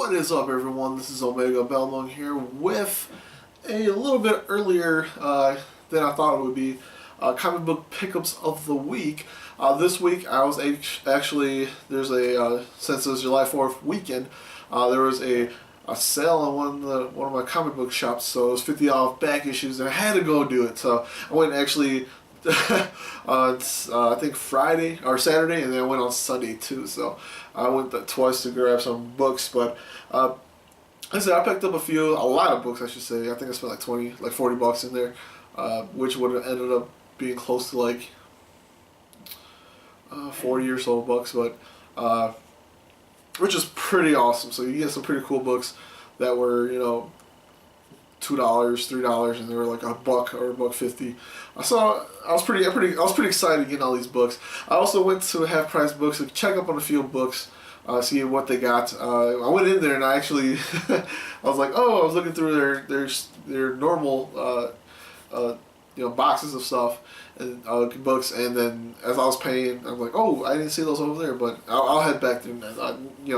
What is up, everyone? This is Omegabalmung here with a little bit earlier than I thought it would be comic book pickups of the week. This week I was actually, there's a since it was July 4th weekend, there was a sale on one of my comic book shops, so it was $50 off back issues, and I had to go do it. So I went actually I think Friday or Saturday, and then I went on Sunday too. So I went twice to grab some books, but I said I picked up a lot of books, I should say. I think I spent like 40 bucks in there, which would have ended up being close to like 40 or so bucks, but which is pretty awesome. So you get some pretty cool books that were, you know, $2, $3, and they were like $1 or $1.50. I was pretty excited getting all these books. I also went to Half Price Books to check up on a few books, see what they got. I went in there and I actually I was like, oh, I was looking through their normal boxes of stuff and books, and then as I was paying, I'm like, oh, I didn't see those over there, but I'll head back there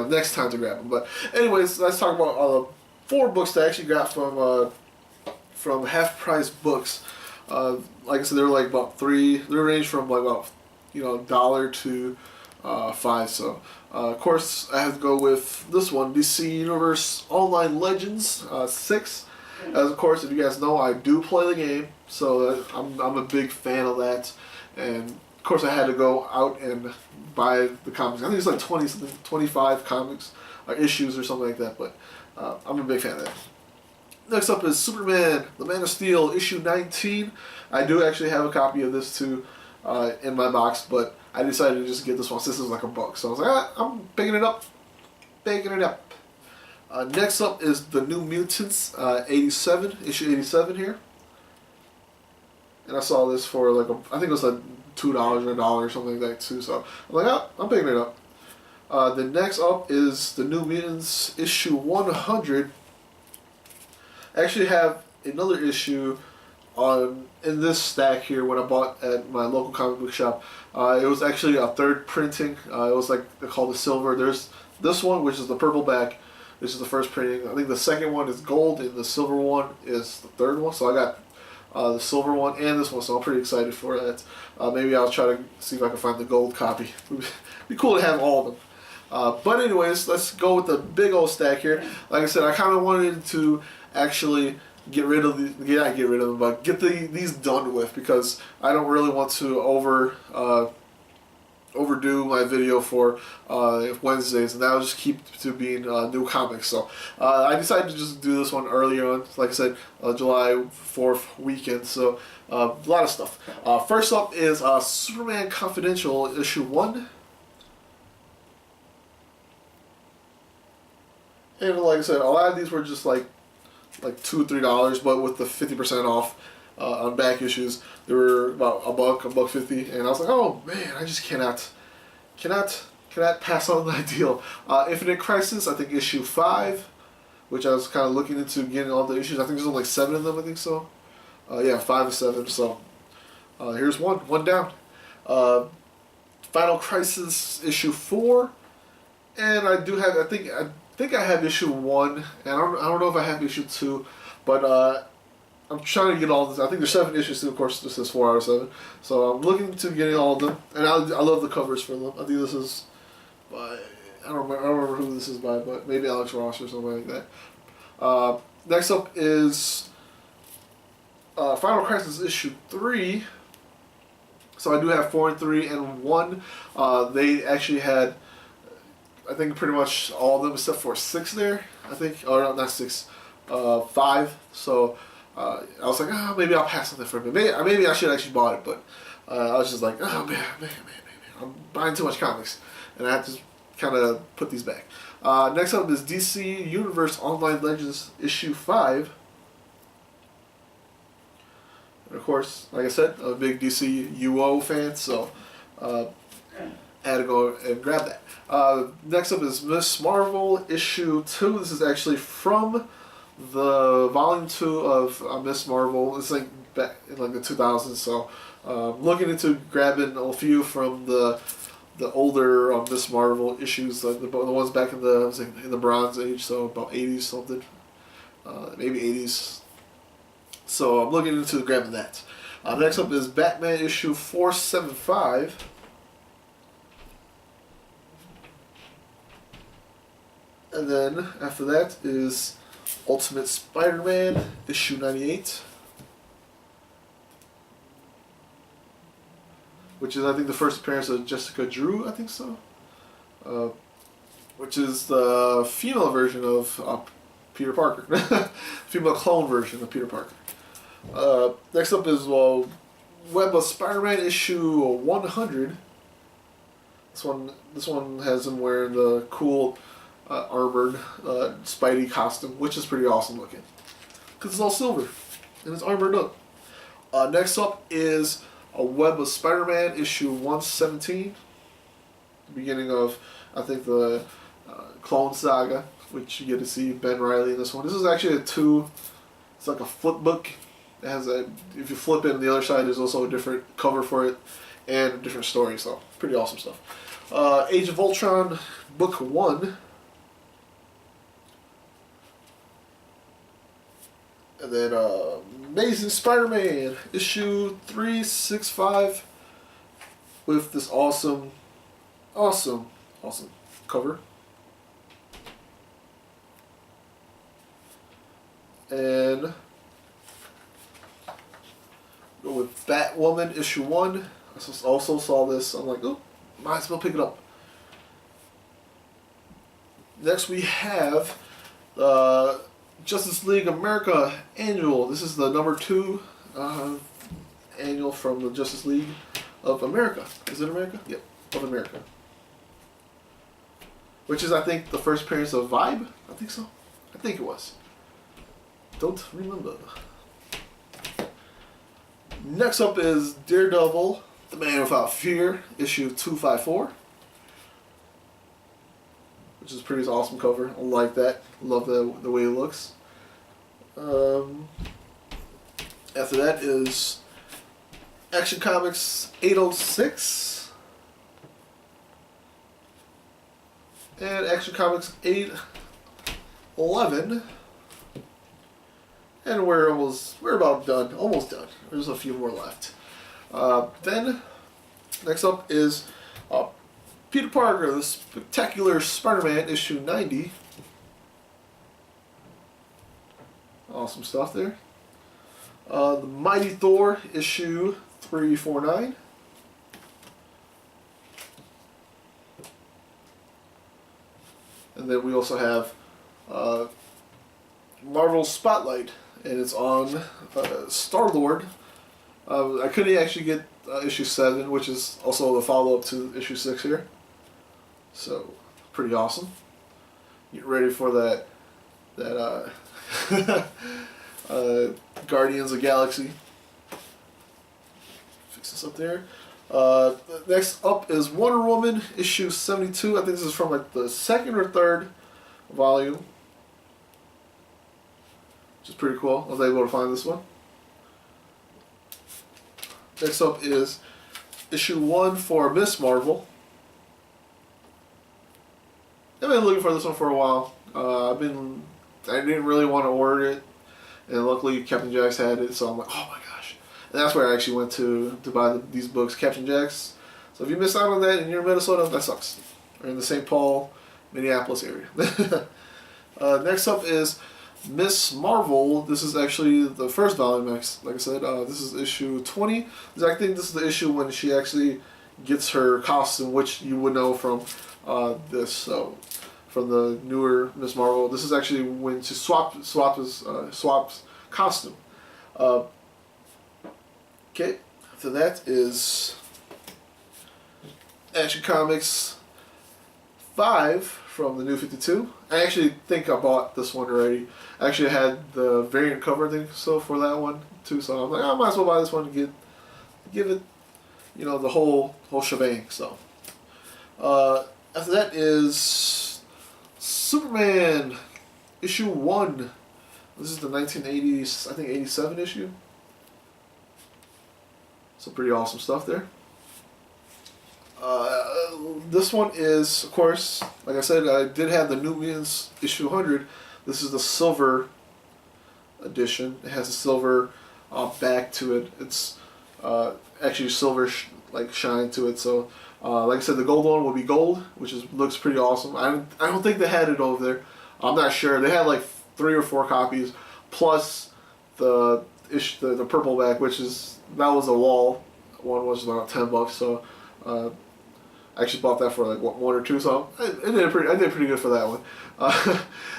next time to grab them. But anyways, let's talk about 4 books that I actually got from Half Price Books. Like I said, they were like about they range from like about $1 to $5. So of course I have to go with this one, DC Universe Online Legends 6. As of course, if you guys know, I do play the game, so I'm a big fan of that. And of course, I had to go out and buy the comics. I think it's like 25 comics or issues or something like that. But I'm a big fan of that. Next up is Superman, The Man of Steel, issue 19. I do actually have a copy of this too in my box, but I decided to just get this one since it was like $1. So I was like, I'm picking it up. Next up is The New Mutants, 87, issue 87 here. And I saw this for like, I think it was like $2 or $1 or something like that too. So I'm like, oh, I'm picking it up. The next up is The New Mutants, issue 100. I actually have another issue in this stack here when I bought at my local comic book shop. It was actually a third printing. It was like called the silver. There's this one, which is the purple back. This is the first printing. I think the second one is gold, and the silver one is the third one. So I got the silver one and this one, so I'm pretty excited for that. Maybe I'll try to see if I can find the gold copy. It'd be cool to have all of them. But anyways, let's go with the big old stack here. Like I said, I kind of wanted to actually get rid of them, but get these done with, because I don't really want to overdo my video for Wednesdays, and that'll just keep to being new comics. So I decided to just do this one early on, like I said, July 4th weekend. So a lot of stuff. First up is Superman Confidential, issue 1. And like I said, a lot of these were just like $2 or $3, but with the 50% off on back issues, they were about $1.50, and I was like, oh man, I just cannot pass on that deal. Infinite Crisis, I think issue 5, which I was kind of looking into getting all the issues. I think there's only like 7 of them. I think so. Yeah, 5 and 7. So here's one down. Final Crisis issue 4, and I do have. I think I have issue 1, and I don't know if I have issue 2, but I'm trying to get all this. I think there's 7 issues too. Of course, this is 4 out of 7, so I'm looking to getting all of them. And I love the covers for them. I think this is by I don't remember who this is by, but maybe Alex Ross or something like that. Next up is Final Crisis issue 3. So I do have 4 and 3 and 1. They actually had, I think, pretty much all of them except for 6 there, I think. Or no, not 6, 5. So I was like, oh, maybe I'll pass on that for a bit. Maybe I should actually bought it, but I was just like, oh man, I'm buying too much comics, and I have to kind of put these back. Next up is DC Universe Online Legends issue 5. And of course, like I said, I'm a big DC UO fan, so I had to go and grab that. Next up is Miss Marvel issue 2. This is actually from the volume 2 of Miss Marvel. It's like back in like the 2000s. So looking into grabbing a few from the the older Miss Marvel issues, the ones back in the Bronze Age, so about 80s something, maybe 80s. So I'm looking into grabbing that. Next up is Batman issue 475. And then after that is Ultimate Spider-Man issue 98. Which is, I think, the first appearance of Jessica Drew, I think so. Which is the female version of Peter Parker. Female clone version of Peter Parker. Next up is Web of Spider-Man issue 100. This one has him wearing the cool armored Spidey costume, which is pretty awesome looking. Because it's all silver and it's armored up. Next up is a Web of Spider-Man issue 117. The beginning of, I think, the Clone Saga, which you get to see Ben Reilly in this one. This is actually it's like a flip book. It has if you flip it on the other side, there's also a different cover for it and a different story, so pretty awesome stuff. Age of Ultron, book 1. And then Amazing Spider-Man issue 365 with this awesome cover. And go with Batwoman issue 1. I also saw this. I'm like, oh, might as well pick it up. Next we have Justice League America annual. This is the number 2 annual from the Justice League of America. Is it America? Yep, of America. Which is, I think, the first appearance of Vibe. I think so. I think it was. Don't remember. Next up is Daredevil, The Man Without Fear, issue 254. Which is a pretty awesome cover. I like that. Love the way it looks. After that is Action Comics 806. And Action Comics 811. And we're about done. Almost done. There's a few more left. Then, next up is Peter Parker, the Spectacular Spider-Man, issue 90. Awesome stuff there. The Mighty Thor, issue 349. And then we also have Marvel Spotlight, and it's on Star-Lord. I couldn't actually get issue 7, which is also the follow-up to issue 6 here. So, pretty awesome. Get ready for that Guardians of the Galaxy. Fix this up there. Next up is Wonder Woman, issue 72. I think this is from like the 2nd or 3rd volume. Which is pretty cool. I was able to find this one. Next up is issue 1 for Miss Marvel. I've been looking for this one for a while. I didn't really want to order it, and luckily Captain Jack's had it, so I'm like, oh my gosh. And that's where I actually went to buy these books, Captain Jack's. So if you missed out on that and you're in Minnesota, that sucks. Or in the St. Paul, Minneapolis area. Next up is Miss Marvel. This is actually the first volume, like I said. This is issue 20. I think this is the issue when she actually gets her costume, which you would know from this. So, from the newer Miss Marvel, this is actually when she swaps costume. Okay, after that is Action Comics 5 from the New 52. I actually think I bought this one already. I actually had the variant cover, I think, so for that one too. So I'm like, I might as well buy this one and give it, you know, the whole shebang. So after that is Superman issue 1. This is the 1980s, I think 87 issue. Some pretty awesome stuff there. This one is, of course, like I said, I did have the New Mutants issue 100. This is the silver edition. It has a silver back to it. It's actually silver like shine to it. So, like I said, the gold one will be gold, which looks pretty awesome. I don't think they had it over there. I'm not sure. They had like 3 or 4 copies, plus the purple back, that was a wall one, was about $10. So I actually bought that for like 1 or 2. So I did pretty good for that one.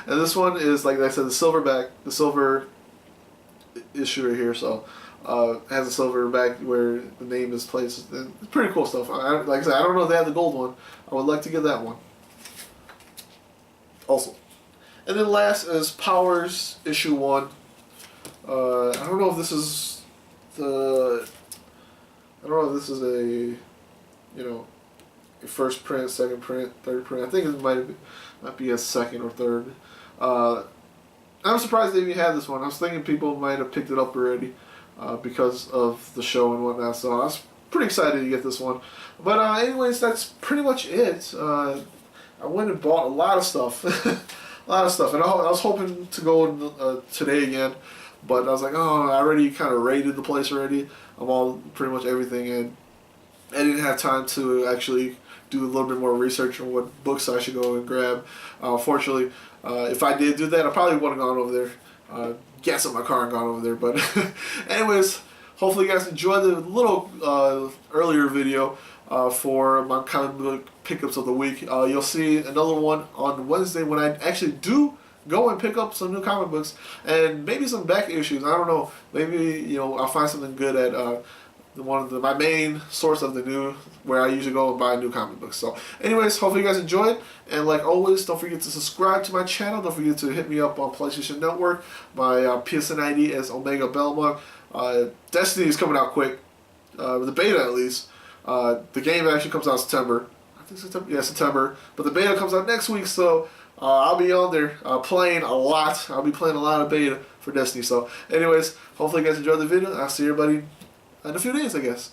And this one is, like I said, the silver back, the silver issue right here. So it has a silver back where the name is placed. It's pretty cool stuff. Like I said, I don't know if they have the gold one. I would like to get that one also. And then last is Powers issue 1. I don't know if this is a, a first print, second print, third print. I think it might be a second or third. I'm surprised they even had this one. I was thinking people might have picked it up already because of the show and whatnot. So I was pretty excited to get this one. But anyways, that's pretty much it. I went and bought a lot of stuff. A lot of stuff. And I was hoping to go today again. But I was like, oh, I already kind of raided the place already. I'm all pretty much everything in. I didn't have time to actually do a little bit more research on what books I should go and grab. Fortunately, if I did do that, I probably would have gone over there, gas up my car and gone over there. But anyways, hopefully you guys enjoyed the little earlier video for my comic book pickups of the week. You'll see another one on Wednesday when I actually do go and pick up some new comic books and maybe some back issues. I don't know. Maybe I'll find something good at my main source of the new, where I usually go and buy new comic books. So anyways, hopefully you guys enjoyed, and like always, don't forget to subscribe to my channel. Don't forget to hit me up on PlayStation Network. My PSN ID is Omegabalmung. Destiny is coming out quick, the beta at least. The game actually comes out September. I think September. Yeah, September. But the beta comes out next week, so I'll be on there playing a lot. I'll be playing a lot of beta for Destiny. So anyways, hopefully you guys enjoyed the video. I'll see everybody in a few days, I guess.